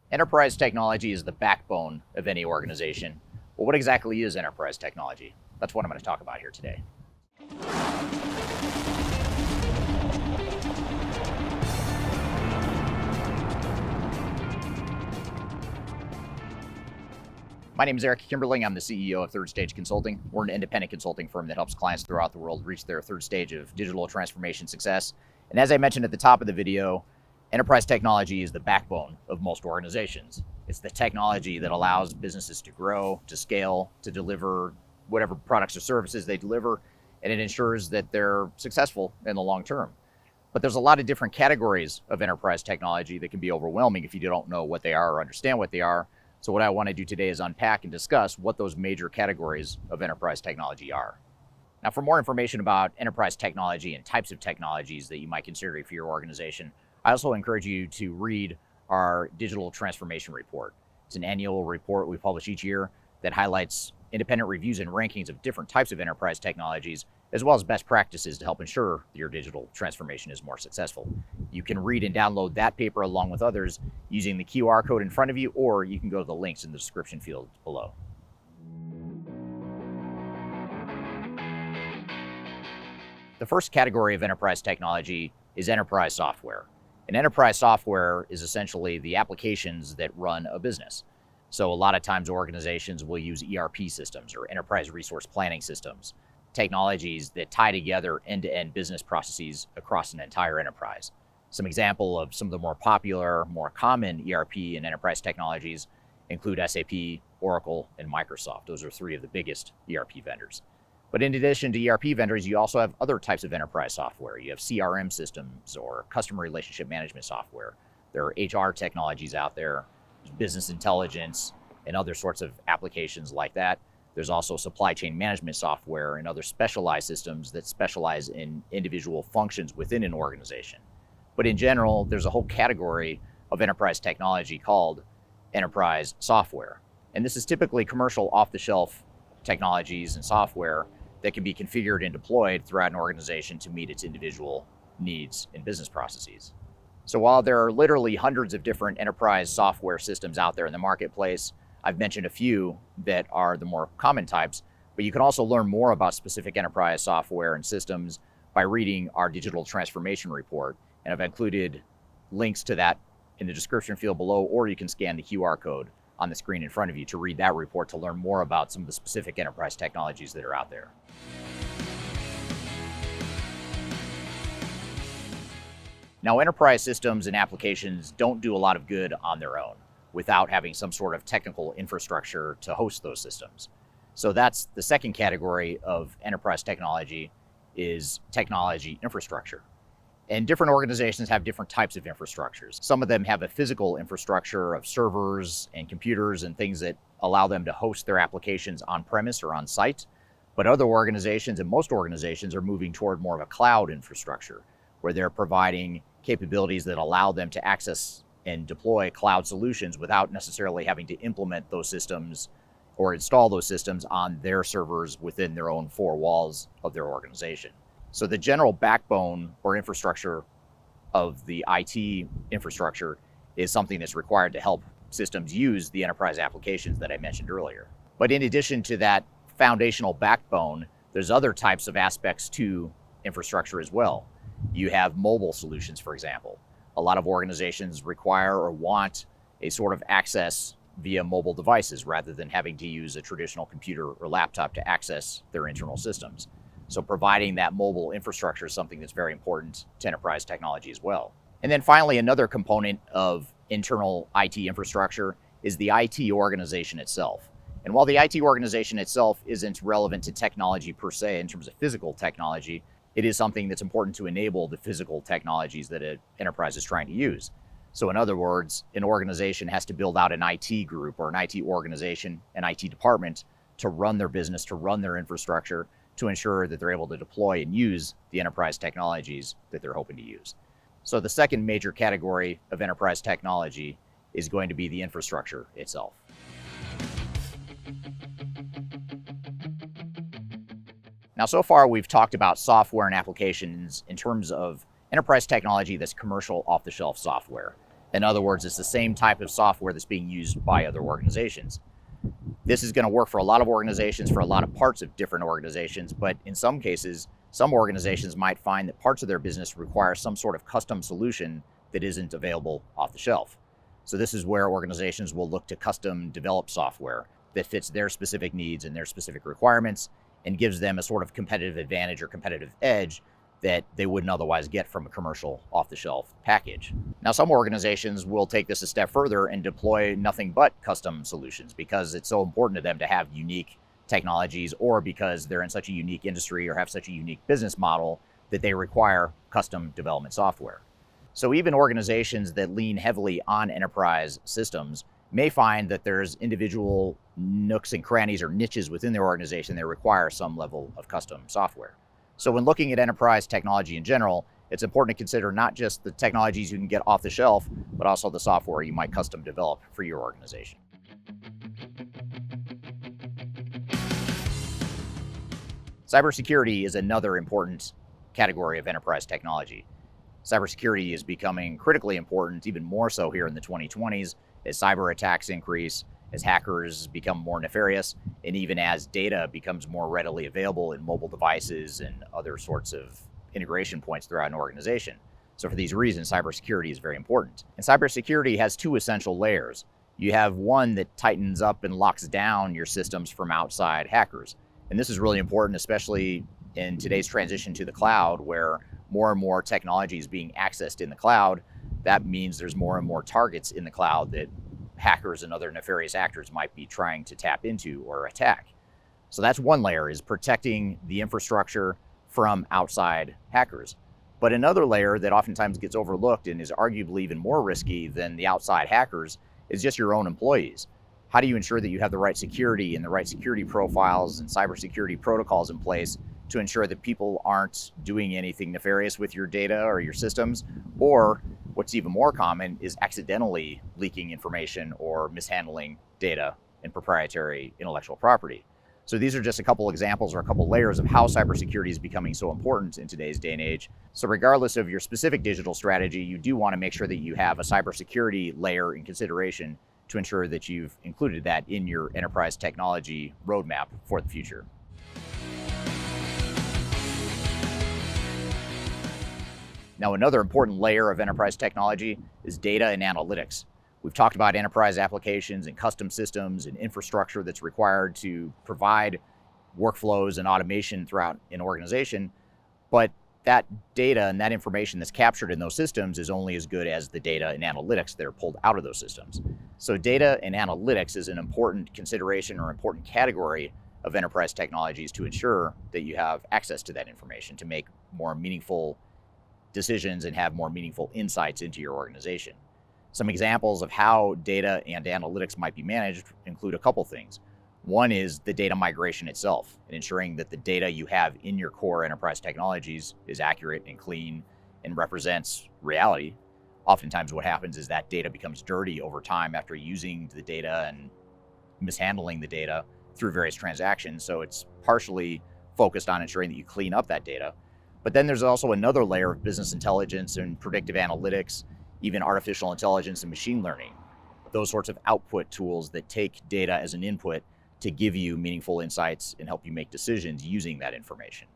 Enterprise technology is the backbone of any organization. Well, what exactly is enterprise technology? That's what I'm going to talk about here today. My name is Eric Kimberling. I'm the CEO of Third Stage Consulting. We're an independent consulting firm that helps clients throughout the world reach their third stage of digital transformation success. And as I mentioned at the top of the video, enterprise technology is the backbone of most organizations. It's the technology that allows businesses to grow, to scale, to deliver whatever products or services they deliver, and it ensures that they're successful in the long term. But there's a lot of different categories of enterprise technology that can be overwhelming if you don't know what they are or understand what they are. So what I want to do today is unpack and discuss what those major categories of enterprise technology are. Now, for more information about enterprise technology and types of technologies that you might consider for your organization, I also encourage you to read our digital transformation report. It's an annual report we publish each year that highlights independent reviews and rankings of different types of enterprise technologies, as well as best practices to help ensure your digital transformation is more successful. You can read and download that paper along with others using the QR code in front of you, or you can go to the links in the description field below. The first category of enterprise technology is enterprise software. And enterprise software is essentially the applications that run a business. So a lot of times organizations will use ERP systems or enterprise resource planning systems, technologies that tie together end-to-end business processes across an entire enterprise. Some example of some of the more popular, more common ERP and enterprise technologies include SAP, Oracle, and Microsoft. Those are three of the biggest ERP vendors. But in addition to ERP vendors, you also have other types of enterprise software. You have CRM systems or customer relationship management software. There are HR technologies out there, business intelligence, and other sorts of applications like that. There's also supply chain management software and other specialized systems that specialize in individual functions within an organization. But in general, there's a whole category of enterprise technology called enterprise software. And this is typically commercial off-the-shelf technologies and software that can be configured and deployed throughout an organization to meet its individual needs and business processes. So while there are literally hundreds of different enterprise software systems out there in the marketplace, I've mentioned a few that are the more common types, but you can also learn more about specific enterprise software and systems by reading our digital transformation report. And I've included links to that in the description field below, or you can scan the QR code on the screen in front of you to read that report to learn more about some of the specific enterprise technologies that are out there. Now, enterprise systems and applications don't do a lot of good on their own without having some sort of technical infrastructure to host those systems. So that's the second category of enterprise technology, is technology infrastructure. And different organizations have different types of infrastructures. Some of them have a physical infrastructure of servers and computers and things that allow them to host their applications on premise or on site. But other organizations, and most organizations, are moving toward more of a cloud infrastructure, where they're providing capabilities that allow them to access and deploy cloud solutions without necessarily having to implement those systems or install those systems on their servers within their own four walls of their organization. So the general backbone or infrastructure of the IT infrastructure is something that's required to help systems use the enterprise applications that I mentioned earlier. But in addition to that foundational backbone, there's other types of aspects to infrastructure as well. You have mobile solutions, for example. A lot of organizations require or want a sort of access via mobile devices rather than having to use a traditional computer or laptop to access their internal systems. So providing that mobile infrastructure is something that's very important to enterprise technology as well. And then finally, another component of internal IT infrastructure is the IT organization itself. And while the IT organization itself isn't relevant to technology per se in terms of physical technology, it is something that's important to enable the physical technologies that an enterprise is trying to use. So in other words, an organization has to build out an IT group or an IT organization, an IT department to run their business, to run their infrastructure, to ensure that they're able to deploy and use the enterprise technologies that they're hoping to use. So the second major category of enterprise technology is going to be the infrastructure itself. Now, so far we've talked about software and applications in terms of enterprise technology that's commercial off-the-shelf software. In other words, it's the same type of software that's being used by other organizations. This is going to work for a lot of organizations, for a lot of parts of different organizations, but in some cases, some organizations might find that parts of their business require some sort of custom solution that isn't available off the shelf. So this is where organizations will look to custom develop software that fits their specific needs and their specific requirements and gives them a sort of competitive advantage or competitive edge that they wouldn't otherwise get from a commercial off-the-shelf package. Now, some organizations will take this a step further and deploy nothing but custom solutions because it's so important to them to have unique technologies, or because they're in such a unique industry or have such a unique business model that they require custom development software. So even organizations that lean heavily on enterprise systems may find that there's individual nooks and crannies or niches within their organization that require some level of custom software. So when looking at enterprise technology in general, it's important to consider not just the technologies you can get off the shelf, but also the software you might custom develop for your organization. Cybersecurity is another important category of enterprise technology. Cybersecurity is becoming critically important, even more so here in the 2020s, as cyber attacks increase, as hackers become more nefarious, and even as data becomes more readily available in mobile devices and other sorts of integration points throughout an organization. So for these reasons, cybersecurity is very important. And cybersecurity has two essential layers. You have one that tightens up and locks down your systems from outside hackers. And this is really important, especially in today's transition to the cloud, where more and more technology is being accessed in the cloud. That means there's more and more targets in the cloud that hackers and other nefarious actors might be trying to tap into or attack. So that's one layer, is protecting the infrastructure from outside hackers. But another layer that oftentimes gets overlooked and is arguably even more risky than the outside hackers is just your own employees. How do you ensure that you have the right security and the right security profiles and cybersecurity protocols in place to ensure that people aren't doing anything nefarious with your data or your systems, or what's even more common is accidentally leaking information or mishandling data and proprietary intellectual property? So these are just a couple examples or a couple layers of how cybersecurity is becoming so important in today's day and age. So regardless of your specific digital strategy, you do want to make sure that you have a cybersecurity layer in consideration to ensure that you've included that in your enterprise technology roadmap for the future. Now, another important layer of enterprise technology is data and analytics. We've talked about enterprise applications and custom systems and infrastructure that's required to provide workflows and automation throughout an organization, but that data and that information that's captured in those systems is only as good as the data and analytics that are pulled out of those systems. So data and analytics is an important consideration or important category of enterprise technologies to ensure that you have access to that information to make more meaningful decisions and have more meaningful insights into your organization. Some examples of how data and analytics might be managed include a couple things. One is the data migration itself, and ensuring that the data you have in your core enterprise technologies is accurate and clean and represents reality. Oftentimes what happens is that data becomes dirty over time after using the data and mishandling the data through various transactions. So it's partially focused on ensuring that you clean up that data. But then there's also another layer of business intelligence and predictive analytics, even artificial intelligence and machine learning. Those sorts of output tools that take data as an input to give you meaningful insights and help you make decisions using that information.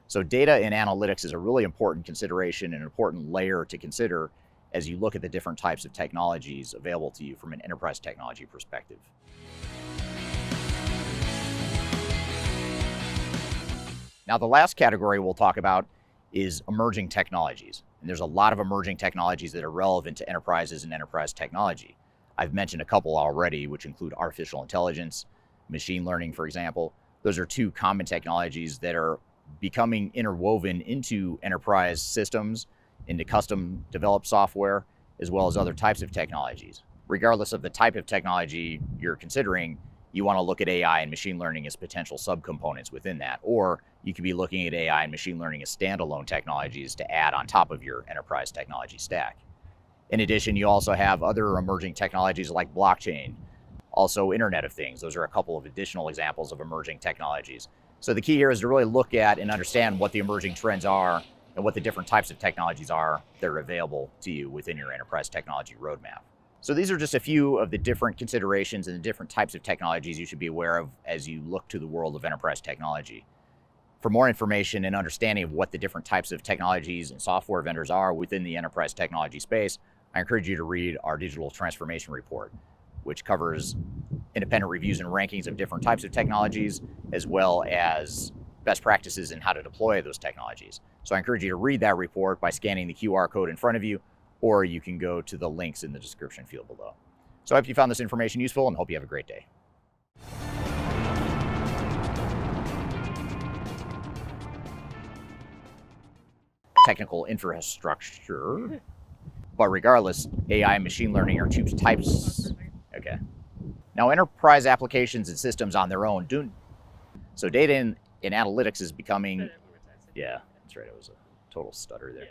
So data and analytics is a really important consideration and an important layer to consider as you look at the different types of technologies available to you from an enterprise technology perspective. Now, the last category we'll talk about is emerging technologies. And there's a lot of emerging technologies that are relevant to enterprises and enterprise technology. I've mentioned a couple already, which include artificial intelligence, machine learning, for example. Those are two common technologies that are becoming interwoven into enterprise systems, into custom developed software, as well as other types of technologies. Regardless of the type of technology you're considering, you want to look at AI and machine learning as potential subcomponents within that, or you could be looking at AI and machine learning as standalone technologies to add on top of your enterprise technology stack. In addition, you also have other emerging technologies like blockchain, also Internet of Things. Those are a couple of additional examples of emerging technologies. So the key here is to really look at and understand what the emerging trends are and what the different types of technologies are that are available to you within your enterprise technology roadmap. So these are just a few of the different considerations and the different types of technologies you should be aware of as you look to the world of enterprise technology. For more information and understanding of what the different types of technologies and software vendors are within the enterprise technology space, I encourage you to read our digital transformation report, which covers independent reviews and rankings of different types of technologies, as well as best practices in how to deploy those technologies. So I encourage you to read that report by scanning the QR code in front of you, or you can go to the links in the description field below. So I hope you found this information useful and hope you have a great day. Technical infrastructure. But regardless, AI and machine learning are two types. Okay. Now, enterprise applications and systems on their own do. So data in analytics is becoming. Yeah, that's right. It was a total stutter there.